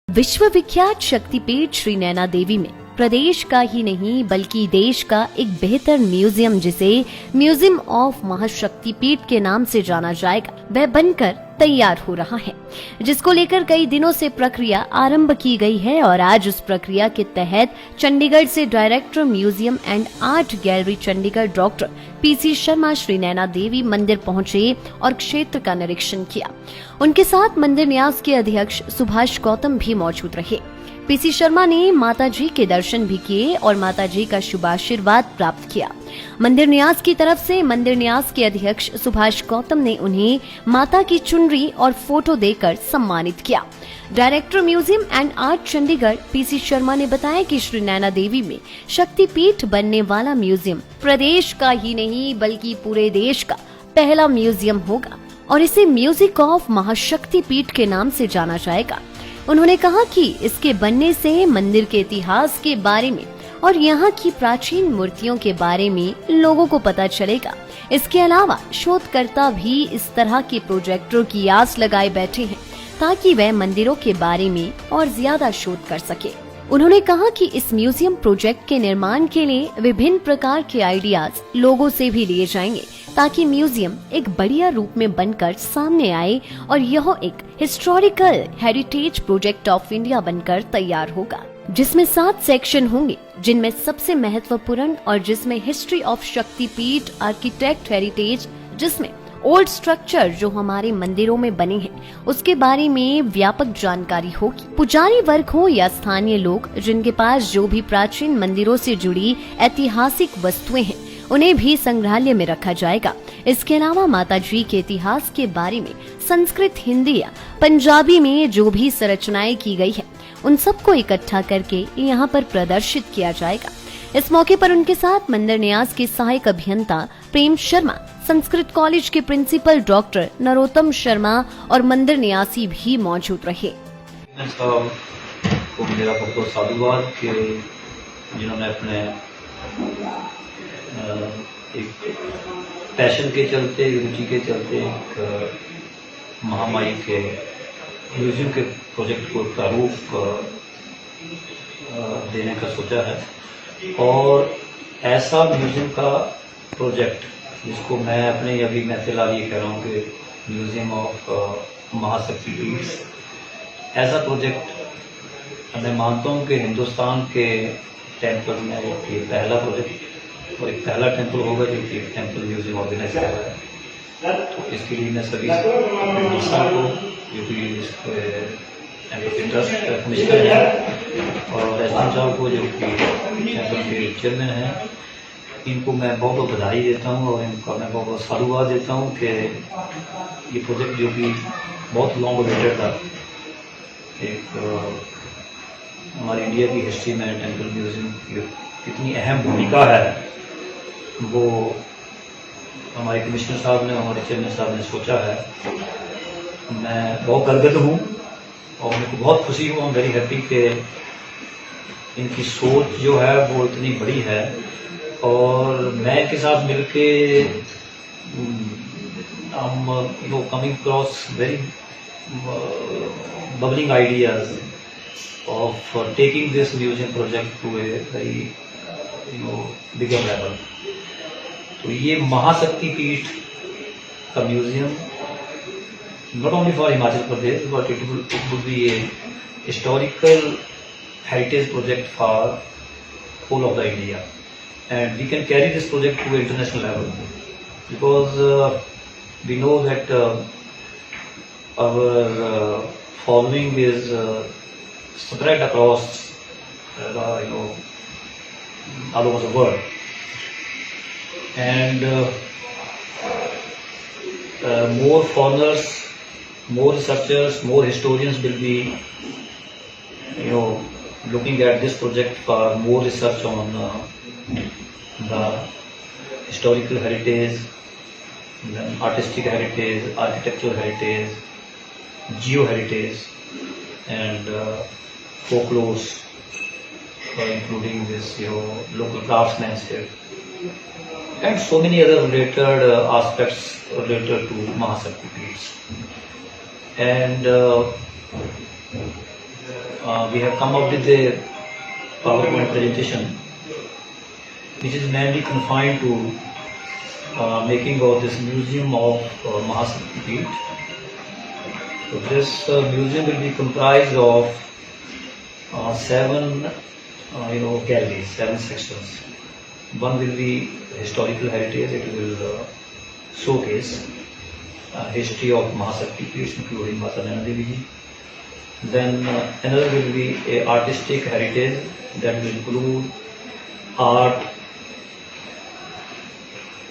विश्वविख्यात शक्तिपीठ श्री नैना देवी में प्रदेश का ही नहीं बल्कि देश का एक बेहतर म्यूजियम, जिसे म्यूजियम ऑफ महाशक्तिपीठ के नाम से जाना जाएगा, वह बनकर तैयार हो रहा है, जिसको लेकर कई दिनों से प्रक्रिया आरंभ की गई है। और आज उस प्रक्रिया के तहत चंडीगढ़ से director museum and art gallery Chandigarh doctor PC Sharma Shri Naina Devi मंदिर पहुंचे और क्षेत्र का निरीक्षण किया। उनके साथ मंदिर न्यास के अध्यक्ष सुभाष गौतम भी मौजूद रहे। पीसी शर्मा ने माताजी के दर्शन भी किए और माताजी का शुभाशीर्वाद प्राप्त किया। मंदिर न्यास की तरफ से मंदिर न्यास के अध्यक्ष सुभाष गौतम ने उन्हें माता की चुनरी और फोटो देकर सम्मानित किया। Director museum and art Chandigarh PC Sharma ने बताया कि श्री नैना देवी में शक्तिपीठ बनने वाला म्यूजियम प्रदेश का ही नहीं बल्कि पूरे देश का पहला म्यूजियम होगा और इसे म्यूजिक ऑफ महाशक्तिपीठ के नाम से जाना जाएगा। उन्होंने कहा कि इसके बनने से मंदिर के इतिहास के बारे में और यहाँ की प्राचीन मूर्तियों के बारे में लोगों को पता चलेगा। इसके अलावा शोधकर्ता भी इस तरह के प्रोजेक्टों की आस लगाए बैठे हैं ताकि वह मंदिरों के बारे में और ज्यादा शोध कर सके। उन्होंने कहा कि इस म्यूजियम प्रोजेक्ट के निर्माण के लिए विभिन्न प्रकार के आइडियाज लोगों से भी लिए जाएंगे ताकि म्यूजियम एक बढ़िया रूप में बनकर सामने आए और यह एक historical heritage project of India बनकर तैयार होगा, जिसमें 7 सेक्शन होंगे, जिनमें सबसे महत्वपूर्ण और जिसमें हिस्ट्री ऑफ शक्तिपीठ, आर्किटेक्ट हेरिटेज, जिसमें ओल्ड स्ट्रक्चर जो हमारे मंदिरों में बने हैं उसके बारे में व्यापक जानकारी होगी। पुजारी वर्ग हो या स्थानीय लोग जिनके पास जो भी प्राचीन मंदिरों से जुड़ी ऐतिहासिक वस्तुएं हैं उन्हें भी संग्रहालय में रखा जाएगा। इसके अलावा माताजी के इतिहास के बारे में संस्कृत, हिंदी या पंजाबी में जो भी संरचनाएं की गई है उन सबको इकट्ठा करके यहाँ पर प्रदर्शित किया जाएगा। इस मौके पर उनके साथ मंदिर न्यास के सहायक अभियंता प्रेम शर्मा, संस्कृत कॉलेज के प्रिंसिपल डॉक्टर नरोत्तम शर्मा और मंदिर न्यासी भी मौजूद रहे। मेरा बहुत साधुवाद कि जिन्होंने अपने एक पैशन के चलते, रुचि के चलते एक महामाई के म्यूजियम के प्रोजेक्ट को प्रारूप देने का सोचा है। और ऐसा म्यूजियम का प्रोजेक्ट जिसको मैं अपने अभी मैं फिलहाल ये कह रहा हूँ कि म्यूजियम ऑफ महाशक्तिपीठ, ऐसा प्रोजेक्ट मैं मानता हूँ कि हिंदुस्तान के टेम्पल में ये पहला प्रोजेक्ट और एक पहला टेम्पल होगा जो कि टेम्पल म्यूजियम ऑर्गेनाइज कर रहा है। तो इसके लिए मैं सभी को जो भी इंटरेस्ट कमिश्नर है और एसएम साहब को जो कि टेम्पल के चेयरमैन हैं, इनको मैं बहुत बहुत बधाई देता हूँ और इनका मैं बहुत बहुत साधुवाद देता हूँ कि ये प्रोजेक्ट जो कि बहुत लॉन्ग अवेटेड था, एक हमारी इंडिया की हिस्ट्री में टेम्पल म्यूजियम की कितनी अहम भूमिका है वो हमारे कमिश्नर साहब ने, हमारे चेयरमैन साहब ने सोचा है। मैं बहुत गर्वित हूँ और मेरे को बहुत खुशी हूँ, आई एम वेरी हैप्पी कि इनकी सोच जो है वो इतनी बड़ी है और मैं इनके साथ मिलके coming cross very bubbling ideas of taking this museum project to a very bigger level। तो ये महाशक्तिपीठ का museum not only for Himachal Pradesh but it would be a historical heritage project for whole of the India, and we can carry this project to international level because we know that our following is spread across all over the world, and more foreigners, more researchers, more historians will be looking at this project for more research on the historical heritage, artistic heritage, architectural heritage, geo heritage, and folklores, including this local craftsmanship and so many other related aspects related to Mahashaktipeeths. And we have come up with a PowerPoint presentation which is mainly confined to making of this museum of Mahashakti Peeth. So this museum will be comprised of 7 galleries, 7 sections. One will be historical heritage. It will showcase history of Mahashakti Peeth, including Mata Naina Devi ji. Then another will be a artistic heritage that will include art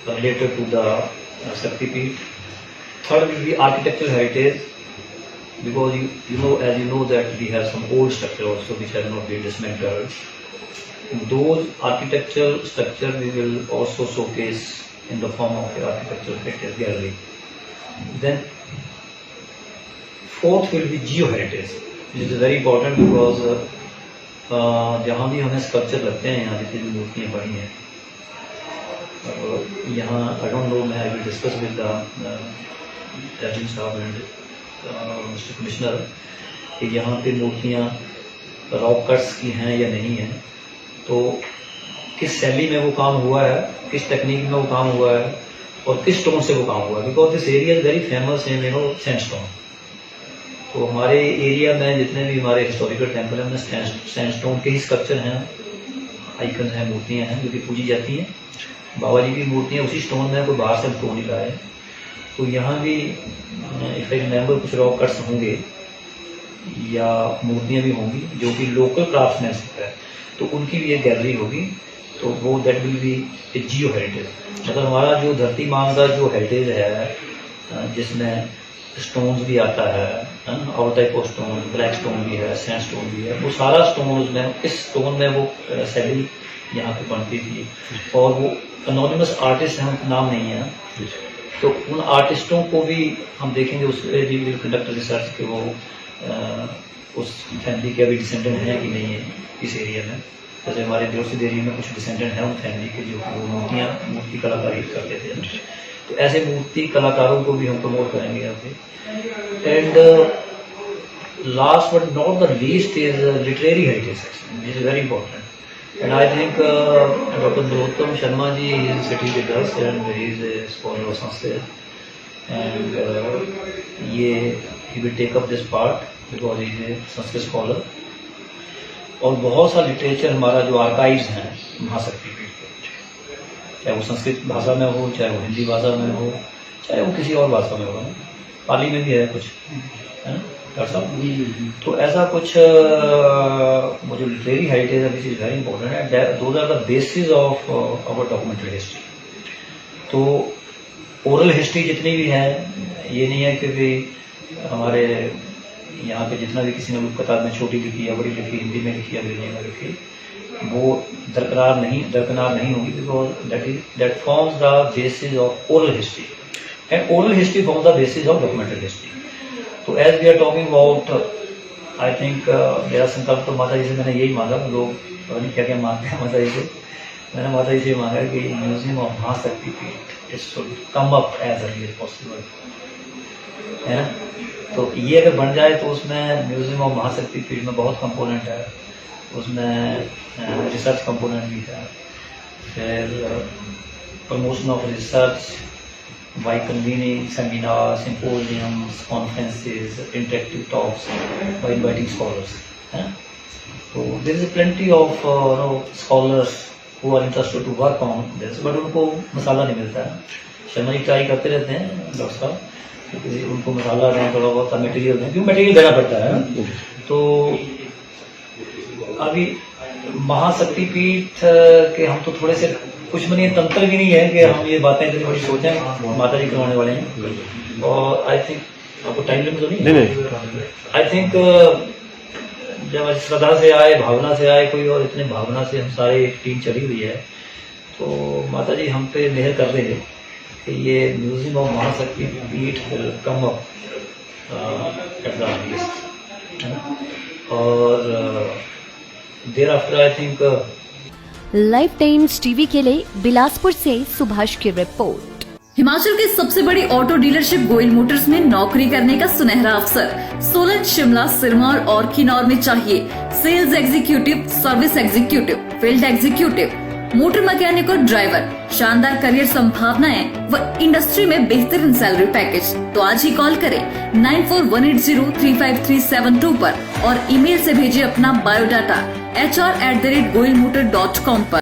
related to the Shakti Peeth. Third will be architectural heritage, because as you know that we have some old structure also which have not been dismantled. Those architectural structure we will also showcase in the form of the architectural heritage gallery. Then fourth will be geo heritage, which is very important because जहाँ भी हमें sculpture लगते हैं, यहाँ जितनी भी मूर्तियाँ पड़ी हैं, यहाँ आई डोंट नो, मैं I will discuss with the judging साहब एंड मिस्टर कमिश्नर कि यहाँ पे मूर्तियाँ रॉक कट्स की हैं या नहीं हैं, तो किस शैली में वो काम हुआ है, किस टेक्निक में वो काम हुआ है और किस स्टोन से वो काम हुआ है, because this area is very famous in sandstone. तो हमारे एरिया में जितने भी हमारे हिस्टोरिकल टेम्पल हैं उनमें सैंडस्टोन के ही स्कल्पचर हैं, आइकन हैं, मूर्तियाँ हैं जो कि पूजी जाती हैं. बाबा जी की मूर्तियाँ उसी स्टोन में, कोई बाहर से स्टोन नहीं लाए. तो यहाँ भी इफ आई रिमेंबर कुछ रॉक कट्स होंगे या मूर्तियाँ भी होंगी जो कि लोकल क्राफ्ट्समैनशिप है, तो उनकी भी एक गैलरी होगी. तो वो that will be A Jio heritage. मतलब हमारा जो धरती मान का जो हेरिटेज है जिसमें स्टोन्स भी आता है, all type of stone, black stone भी है, सैंड स्टोन भी है, वो सारा स्टोन में, इस स्टोन में वो शैली यहाँ पे बनती थी. और वो एनोनिमस आर्टिस्ट हैं, उनका नाम नहीं है, तो उन आर्टिस्टों को भी हम देखेंगे, उस पर भी विल कंडक्ट रिसर्च कि वो उस फैमिली के अभी डिसेंडेंट हैं कि नहीं है इस एरिया में. जैसे हमारे देवसिद्ध एरिया में कुछ डिसेंडेंट हैं उन फैमिली के जो वो मूर्ति कलाकारी करते थे. तो ऐसे मूर्ति कलाकारों को भी हम प्रमोट करेंगे यहाँ पे. And last but not the least is literary heritage section, which is very important. And I think Dr. Nirottam Sharma ji is sitting with us and he is a scholar of Sanskrit, and he will take up this part because he is a Sanskrit scholar. और बहुत सा literature हमारा जो archives हैं महाशक्ति पीठ के, चाहे वो संस्कृत भाषा में हो, चाहे वो हिंदी भाषा में हो, चाहे वो किसी और भाषा में हो, पाली में भी है कुछ, है ना डॉक्टर साहब. तो ऐसा कुछ वो जो लिटरेरी हेरिटेज है, विच इज वेरी इंपॉर्टेंट है. Those are the basis of our documentary history. तो ओरल हिस्ट्री जितनी भी है, ये नहीं है कि हमारे यहाँ पे जितना भी किसी ने किताब में छोटी लिखी या बड़ी लिखी, हिंदी में लिखी या अंग्रेजी में लिखी, वो दरकरार नहीं होगी, because that forms the basis of oral history, and oral history forms the basis of documentary history. तो as we are talking about, I think मेरा संकल्प तो माता जी से मैंने यही मांगा, लोग पता नहीं क्या क्या मांगते हैं माता जी से, मैंने माता जी से मांगा कि museum of Mahashakti Peeth it should come up as early as possible, है ना. तो ये अगर बन जाए तो उसमें म्यूजियम ऑफ महाशक्ति पीठ में बहुत कंपोनेंट है, उसमें रिसर्च कंपोनेंट भी है, फिर promotion of research by convening seminars, symposiums, conferences, interactive talks, by inviting scholars. So there is plenty of scholars who are interested to work on this, but उनको मसाला नहीं मिलता है. शर्मा जी ट्राई करते रहते हैं डॉक्टर साहब, क्योंकि उनको मसाला दें, थोड़ा बहुत मटेरियल दें, क्यों मटेरियल देना पड़ता है. तो अभी महाशक्ति पीठ के हम तो थोड़े से कुछ मनी तंत्र भी नहीं है कि हम ये बातें इतनी बड़ी सोचें, माता जी करवाने वाले हैं. और आई थिंक आपको टाइम लिमिट तो नहीं, आई थिंक जब श्रद्धा से आए, भावना से आए कोई, और इतने भावना से हम सारे एक टीम चली हुई है, तो माता जी हम पे मेहर कर रहे हैं कि ये museum of Mahashakti Peeth will come up at the earliest, है ना. और there after I think life times TV के लिए बिलासपुर से सुभाष की रिपोर्ट. हिमाचल की सबसे बड़ी ऑटो डीलरशिप गोयल मोटर्स में नौकरी करने का सुनहरा अवसर। सोलन, शिमला, सिरमौर और किन्नौर में चाहिए sales executive, service executive, field executive, motor mechanic और ड्राइवर। शानदार करियर संभावनाएं व इंडस्ट्री में बेहतरीन सैलरी पैकेज। तो आज ही कॉल करें 9418035372 पर और ईमेल से भेजिए अपना बायोडाटा hr@goilmotor.com पर।